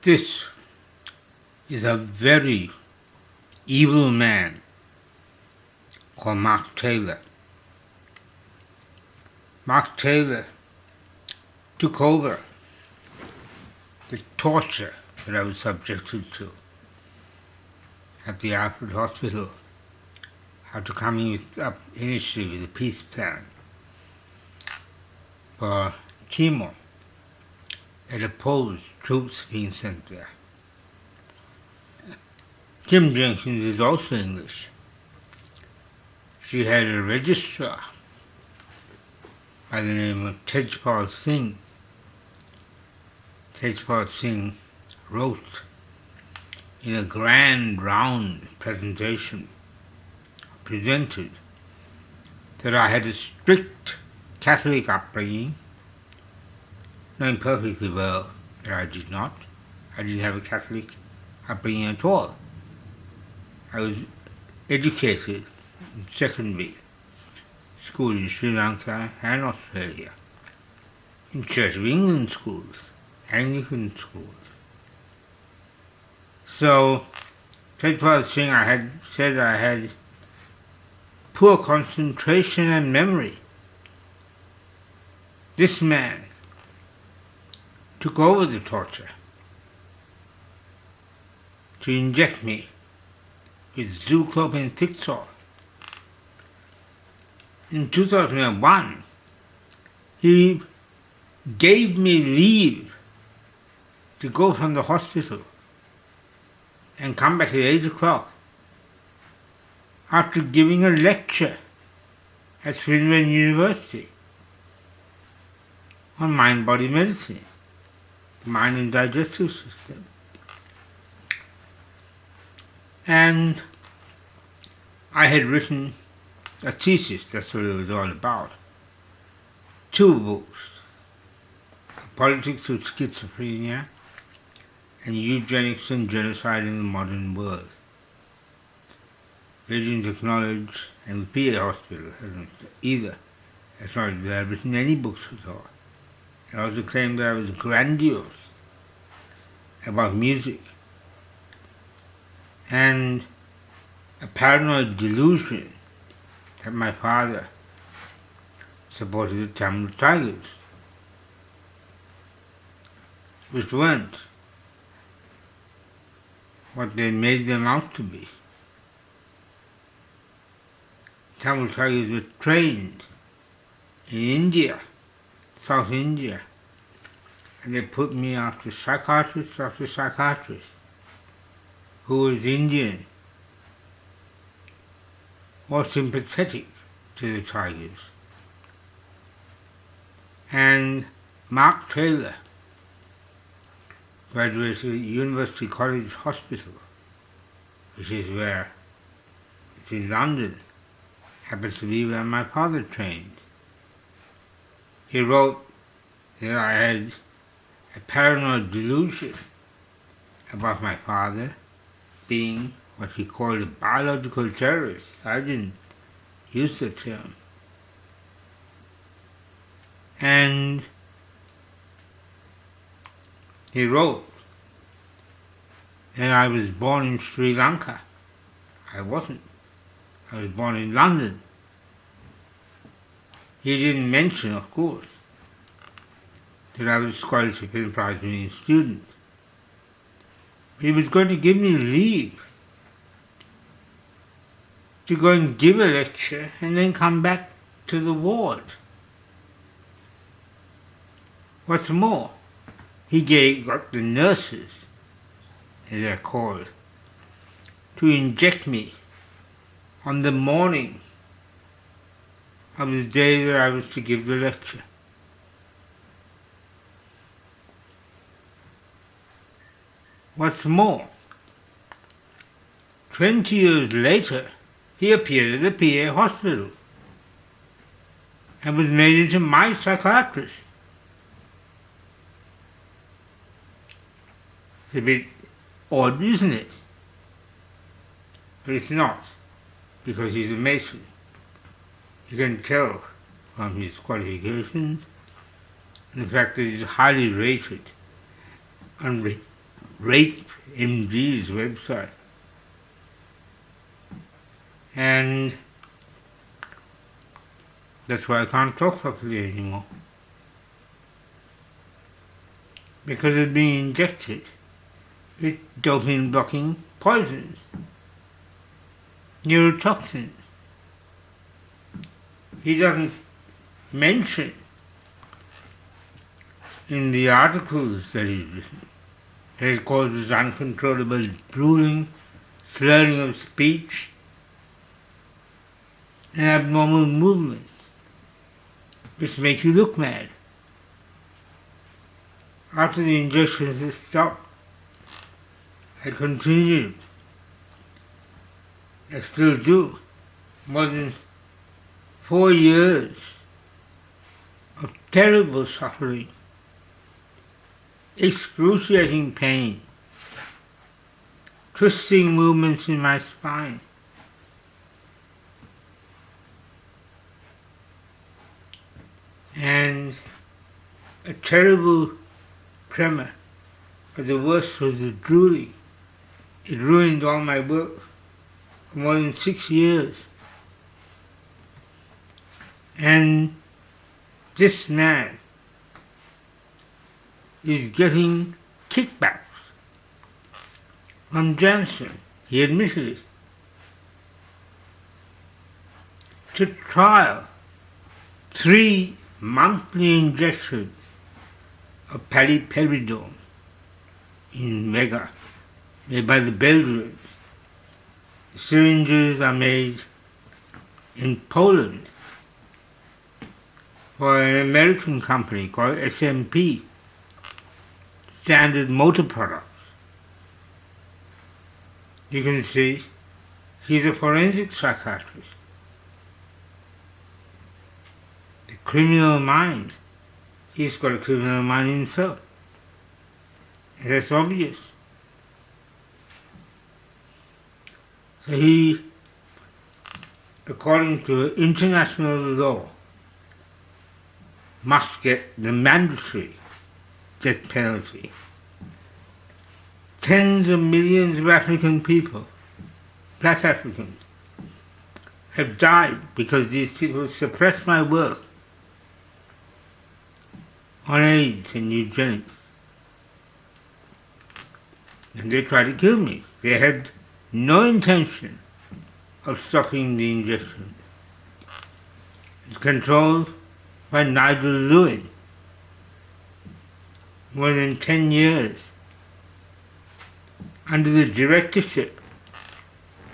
This is a very evil man called Mark Taylor. Mark Taylor took over the torture that I was subjected to at the Alfred hospital after coming up initially with a peace plan for chemo that opposed troops being sent there. Kim Jenkins is also English. She had a registrar by the name of Tejpal Singh. Tejpal Singh wrote in a grand round presented that I had a strict Catholic upbringing, knowing perfectly well that I did not. I didn't have a Catholic upbringing at all. I was educated in secondary school in Sri Lanka and Australia, in Church of England schools, Anglican schools. So, Tejpal Singh said I had poor concentration and memory. This man took over the torture to inject me with Zooklop and Thixol. In 2001, he gave me leave to go from the hospital and come back at 8 o'clock after giving a lecture at Brisbane University on mind-body medicine, the mind and digestive system. And I had written a thesis, that's what it was all about. 2 books, The Politics of Schizophrenia and Eugenics and Genocide in the Modern World. They didn't acknowledge, and the PA hospital hasn't either acknowledged that I've written any books at all. They also claimed that I was grandiose about music and a paranoid delusion that my father supported the Tamil Tigers, which weren't what they made them out to be. Tamil Tigers were trained in India, South India, and they put me after psychiatrist after psychiatrist who was Indian or sympathetic to the Tigers. And Mark Taylor graduated at University College Hospital, which is in London, happens to be where my father trained. He wrote that I had a paranoid delusion about my father being what he called a biological terrorist. I didn't use the term. And he wrote that I was born in Sri Lanka. I wasn't. I was born in London. He didn't mention, of course, that I was a scholarship and prize-winning student. He was going to give me leave to go and give a lecture and then come back to the ward. What's more, he got the nurses, as they're called, to inject me on the morning of the day that I was to give the lecture. What's more, 20 years later, he appeared at the PA hospital and was made into my psychiatrist. It's a bit odd, isn't it? But it's not, because he's a Mason. You can tell from his qualifications and the fact that he's highly rated on Rape MD's website. And that's why I can't talk properly anymore. Because it's being injected with dopamine blocking poisons, neurotoxins. He doesn't mention in the articles that he's written that it causes uncontrollable drooling, slurring of speech, and abnormal movements, which make you look mad. After the injections had stopped, I continued. I still do. More than 4 years of terrible suffering, excruciating pain, twisting movements in my spine. And a terrible tremor, but the worst was the drooling. It ruined all my work for more than 6 years. And this man is getting kickbacks from Janssen, he admitted it, to trial 3 monthly injections of paliperidone in Mega, made by the Belgians. The syringes are made in Poland for an American company called SMP, Standard Motor Products. You can see he's a forensic psychiatrist. The criminal mind. He's got a criminal mind himself. And that's obvious. So he, according to international law, must get the mandatory death penalty. Tens of millions of African people, black Africans, have died because these people suppressed my work on AIDS and eugenics. And they tried to kill me. They had no intention of stopping the injection. It's controlled by Nigel Lewin. More than 10 years under the directorship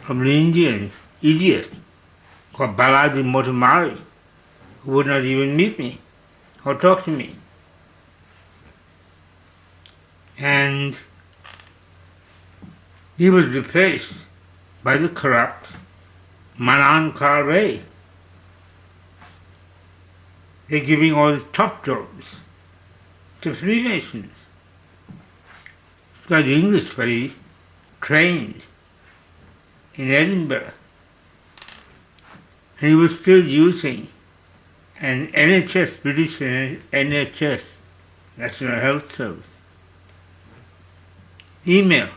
of an Indian idiot called Balaji Motomari, who would not even meet me or talk to me. And he was replaced by the corrupt Manan Ray. They're giving all the top jobs to Freemasons. He's got English, but he trained in Edinburgh. And he was still using an NHS, British NHS, National Health Service, email.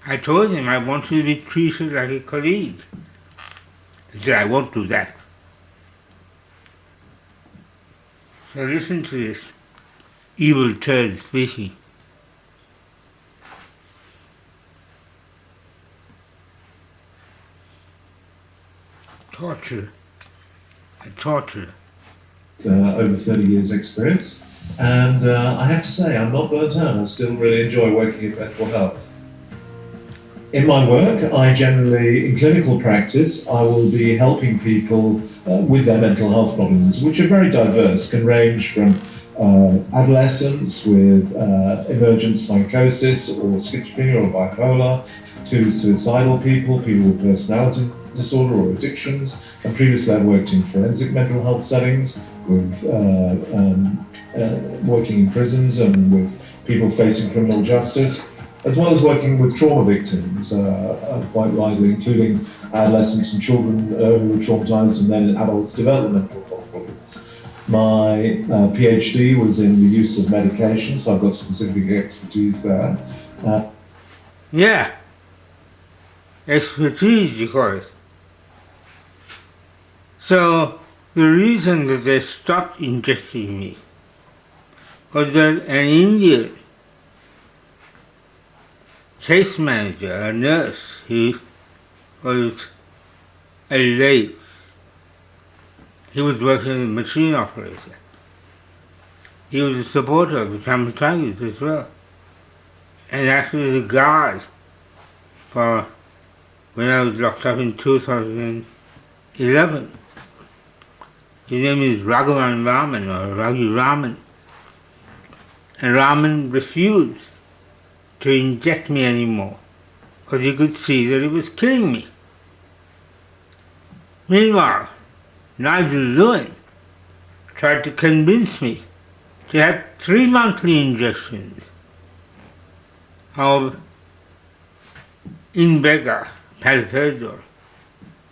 I told him I want you to be treated like a colleague. He said, I won't do that. So listen to this evil turd speaking. Torture. Over 30 years experience, and I have to say I'm not burnt out. I still really enjoy working in mental health. In my work, I generally, in clinical practice, I will be helping people with their mental health problems, which are very diverse, can range from adolescents with emergent psychosis or schizophrenia or bipolar, to suicidal people, people with personality disorder or addictions. And previously I've worked in forensic mental health settings, with working in prisons and with people facing criminal justice, as well as working with trauma victims quite widely, including adolescents and children who were traumatized, and then adults developmental problems. My PhD was in the use of medication, so I've got specific expertise there. Yeah, expertise, you call it. So the reason that they stopped injecting me was that an Indian case manager, a nurse, he was a late. He was working as a machine operator. He was a supporter of the Tamil Tigers as well. And actually the guard for when I was locked up in 2011. His name is Raghuvan Raman or Raghu Raman. And Raman refused to inject me anymore because he could see that it was killing me. Meanwhile, Nigel Lewin tried to convince me to have 3 monthly injections of Invega, paliperidol.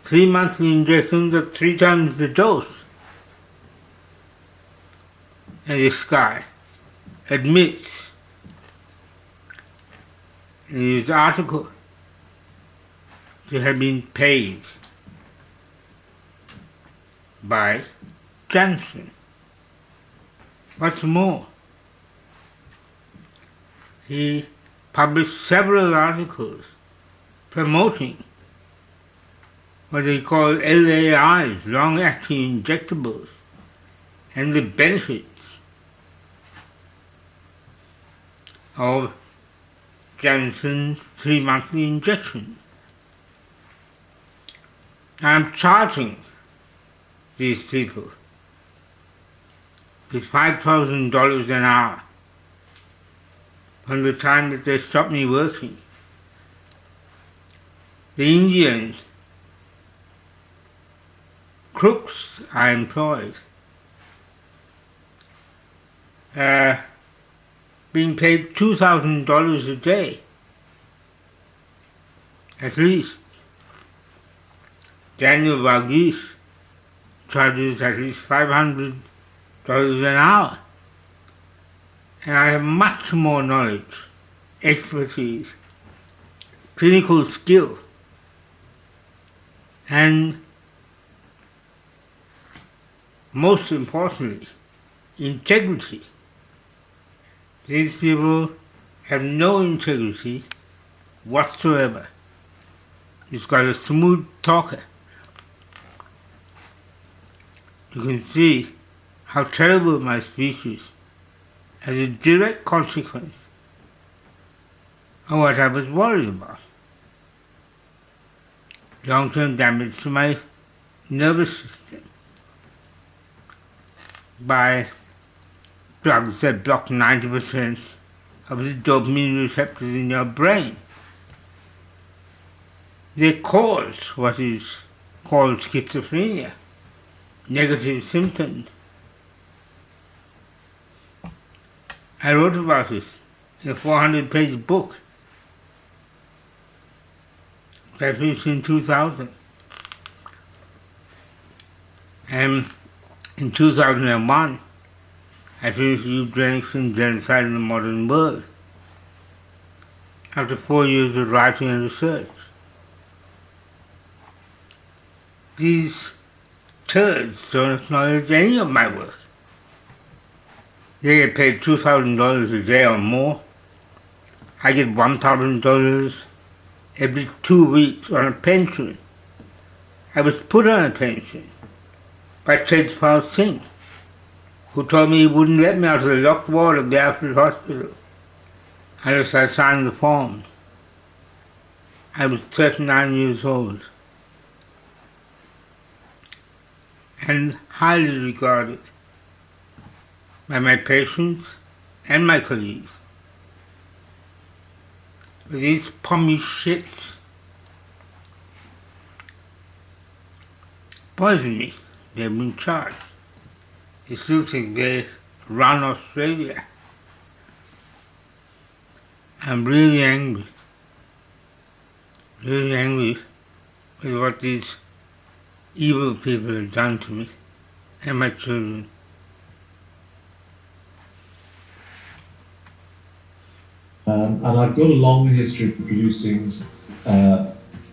3 monthly injections of 3 times the dose. And this guy admits in his article to have been paid by Johnson. What's more, he published several articles promoting what they call LAIs, long-acting injectables, and the benefits of Johnson's 3 monthly injection. I'm charging these people with $5,000 an hour from the time that they stopped me working. The Indians, crooks I employed, being paid $2,000 a day, at least. Daniel Varghese charges at least $500 an hour. And I have much more knowledge, expertise, clinical skill, and most importantly, integrity. These people have no integrity whatsoever. He's got a smooth talker. You can see how terrible my speech is as a direct consequence of what I was worried about. Long-term damage to my nervous system by drugs that block 90% of the dopamine receptors in your brain. They cause what is called schizophrenia, negative symptoms. I wrote about it in a 400-page book that was in 2000. And in 2001, I finished Eugenics and Genocide in the Modern World after 4 years of writing and research. These turds don't acknowledge any of my work. They get paid $2,000 a day or more. I get $1,000 every 2 weeks on a pension. I was put on a pension by Tejpal Singh, who told me he wouldn't let me out of the locked ward of the Alfred hospital unless I signed the forms. I was 39 years old and highly regarded by my patients and my colleagues. But these pommy shits poisoned me. They've been charged. They still think they run Australia. I'm really angry with what these evil people have done to me and my children. And I've got a long history of producing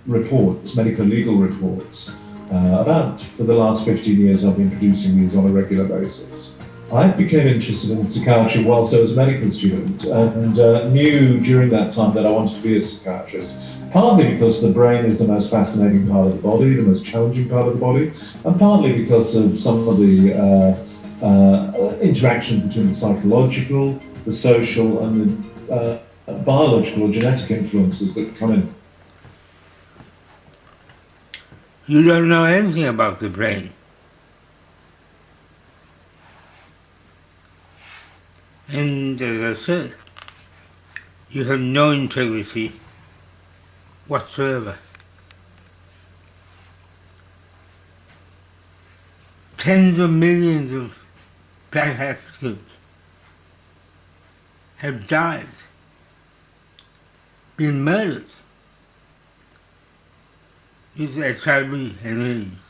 reports, medical legal reports. About for the last 15 years, I've been producing these on a regular basis. I became interested in psychiatry whilst I was a medical student and knew during that time that I wanted to be a psychiatrist, partly because the brain is the most fascinating part of the body, the most challenging part of the body, and partly because of some of the interaction between the psychological, the social, and the biological or genetic influences that come in. You don't know anything about the brain. And as I said, you have no integrity whatsoever. Tens of millions of black Africans have died, been murdered with HIV and AIDS.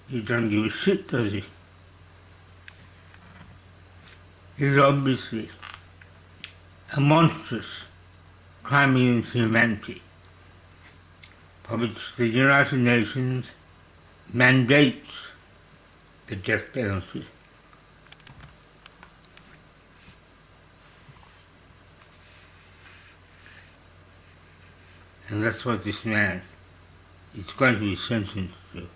He don't give a shit, does he? He's obviously a monstrous crime against humanity, for which the United Nations mandates the death penalty. And that's what this man is going to be sentenced to.